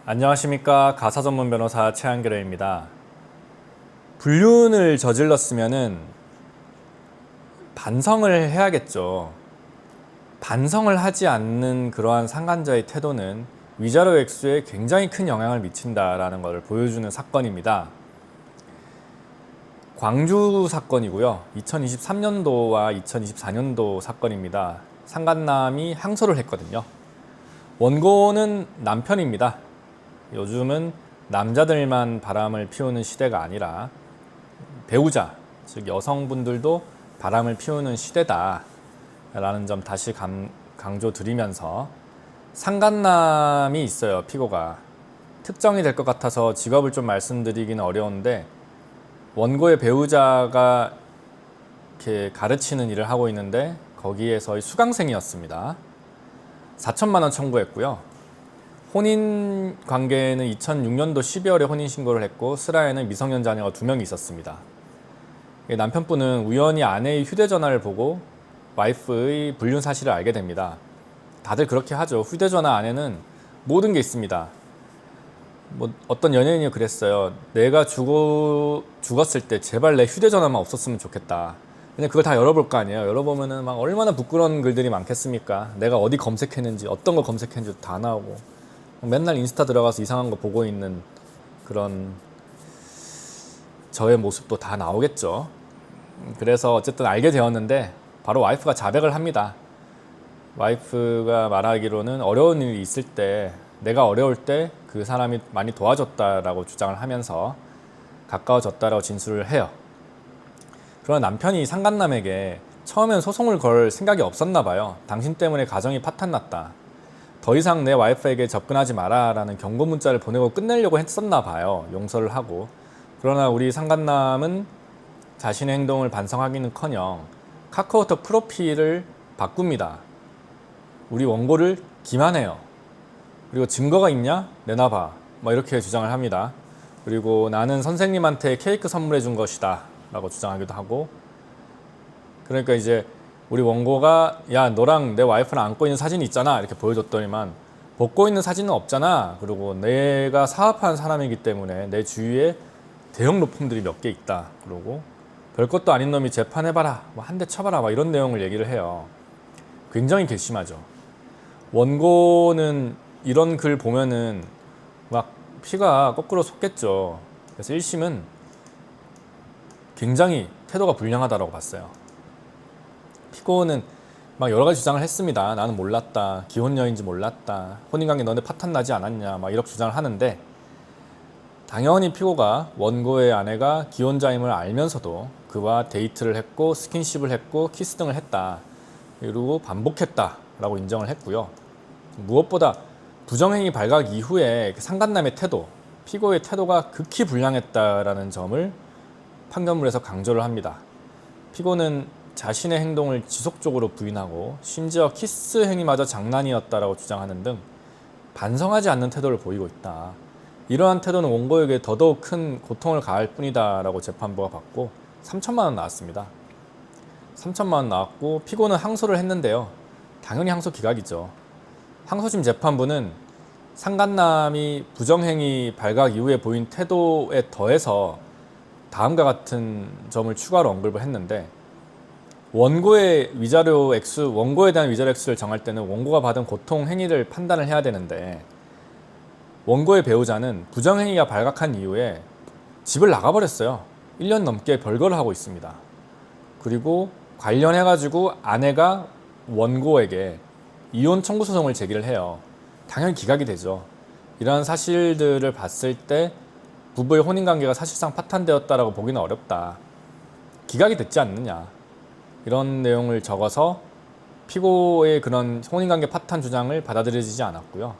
안녕하십니까. 가사 전문 변호사 최한결입니다. 불륜을 저질렀으면은 반성을 해야겠죠. 반성을 하지 않는 그러한 상간자의 태도는 위자료 액수에 굉장히 큰 영향을 미친다라는 것을 보여주는 사건입니다. 광주 사건이고요. 2023년도와 2024년도 사건입니다. 상간남이 항소를 했거든요. 원고는 남편입니다. 요즘은 남자들만 바람을 피우는 시대가 아니라 배우자, 즉 여성분들도 바람을 피우는 시대다 라는 점 다시 강조드리면서 상간남이 있어요. 피고가 특정이 될 것 같아서 직업을 좀 말씀드리기는 어려운데 원고의 배우자가 이렇게 가르치는 일을 하고 있는데 거기에서의 수강생이었습니다. 4천만 원 청구했고요. 혼인 관계는 2006년도 12월에 혼인신고를 했고 슬하에는 미성년 자녀가 2명이 있었습니다. 남편분은 우연히 아내의 휴대전화를 보고 와이프의 불륜 사실을 알게 됩니다. 다들 그렇게 하죠. 휴대전화 안에는 모든 게 있습니다. 어떤 연예인이 그랬어요. 내가 죽었을 때 제발 내 휴대전화만 없었으면 좋겠다. 그냥 그걸 다 열어볼 거 아니에요. 열어보면은 막 얼마나 부끄러운 글들이 많겠습니까. 내가 어디 검색했는지 어떤 거 검색했는지 다 나오고 맨날 인스타 들어가서 이상한 거 보고 있는 그런 저의 모습도 다 나오겠죠. 그래서 어쨌든 알게 되었는데 바로 와이프가 자백을 합니다. 와이프가 말하기로는 어려운 일이 있을 때 내가 어려울 때 그 사람이 많이 도와줬다라고 주장을 하면서 가까워졌다라고 진술을 해요. 그러나 남편이 상간남에게 처음엔 소송을 걸 생각이 없었나 봐요. 당신 때문에 가정이 파탄났다. 더 이상 내 와이프에게 접근하지 마라 라는 경고 문자를 보내고 끝내려고 했었나 봐요. 용서를 하고. 그러나 우리 상간남은 자신의 행동을 반성하기는커녕 카카오톡 프로필을 바꿉니다. 우리 원고를 기만해요. 그리고 증거가 있냐? 내놔봐. 이렇게 주장을 합니다. 그리고 나는 선생님한테 케이크 선물해 준 것이다 라고 주장하기도 하고, 그러니까 이제 우리 원고가 야 너랑 내 와이프랑 안고 있는 사진이 있잖아 이렇게 보여줬더니만 벗고 있는 사진은 없잖아. 그리고 내가 사업하는 사람이기 때문에 내 주위에 대형 로펌들이 몇 개 있다. 그러고 별것도 아닌 놈이 재판해봐라, 한 대 쳐봐라, 이런 내용을 얘기를 해요. 굉장히 괘씸하죠. 원고는 이런 글 보면은 막 피가 거꾸로 솟겠죠. 그래서 1심은 굉장히 태도가 불량하다고 봤어요. 피고는 막 여러 가지 주장을 했습니다. 나는 몰랐다, 기혼녀인지 몰랐다, 혼인관계 너네 파탄 나지 않았냐, 이렇게 주장을 하는데, 당연히 피고가 원고의 아내가 기혼자임을 알면서도 그와 데이트를 했고 스킨십을 했고 키스 등을 했다, 그리고 반복했다 라고 인정을 했고요. 무엇보다 부정행위 발각 이후에 상간남의 태도, 피고의 태도가 극히 불량했다라는 점을 판결문에서 강조를 합니다. 피고는 자신의 행동을 지속적으로 부인하고 심지어 키스 행위마저 장난이었다라고 주장하는 등 반성하지 않는 태도를 보이고 있다. 이러한 태도는 원고에게 더더욱 큰 고통을 가할 뿐이다 라고 재판부가 받고 3천만 원 나왔습니다. 3천만 원 나왔고 피고는 항소를 했는데요. 당연히 항소 기각이죠. 항소심 재판부는 상간남이 부정행위 발각 이후에 보인 태도에 더해서 다음과 같은 점을 추가로 언급을 했는데, 원고에 대한 위자료 액수를 정할 때는 원고가 받은 고통 행위를 판단을 해야 되는데, 원고의 배우자는 부정행위가 발각한 이후에 집을 나가버렸어요. 1년 넘게 별거를 하고 있습니다. 그리고 관련해가지고 아내가 원고에게 이혼 청구 소송을 제기를 해요. 당연히 기각이 되죠. 이러한 사실들을 봤을 때 부부의 혼인관계가 사실상 파탄되었다라고 보기는 어렵다. 기각이 됐지 않느냐. 이런 내용을 적어서 피고의 그런 혼인관계 파탄 주장을 받아들여지지 않았고요.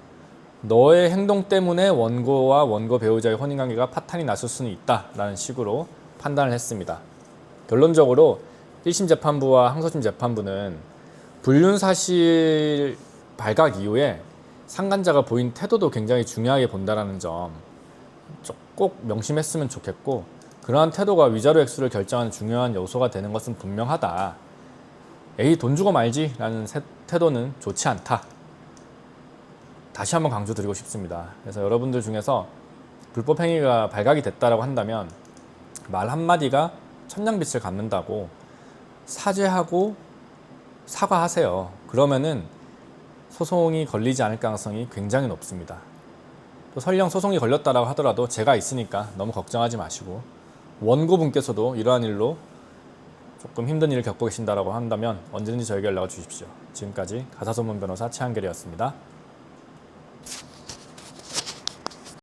너의 행동 때문에 원고와 원고 배우자의 혼인관계가 파탄이 났을 수는 있다라는 식으로 판단을 했습니다. 결론적으로 1심 재판부와 항소심 재판부는 불륜 사실 발각 이후에 상간자가 보인 태도도 굉장히 중요하게 본다는 점 꼭 명심했으면 좋겠고, 그러한 태도가 위자료 액수를 결정하는 중요한 요소가 되는 것은 분명하다. 에이 돈 주고 말지 라는 태도는 좋지 않다. 다시 한번 강조드리고 싶습니다. 그래서 여러분들 중에서 불법 행위가 발각이 됐다라고 한다면 말 한마디가 천냥빚을 갚는다고 사죄하고 사과하세요. 그러면은 소송이 걸리지 않을 가능성이 굉장히 높습니다. 또 설령 소송이 걸렸다라고 하더라도 제가 있으니까 너무 걱정하지 마시고, 원고분께서도 이러한 일로 조금 힘든 일을 겪고 계신다라고 한다면 언제든지 저에게 연락을 주십시오. 지금까지 가사전문 변호사 최한결이었습니다.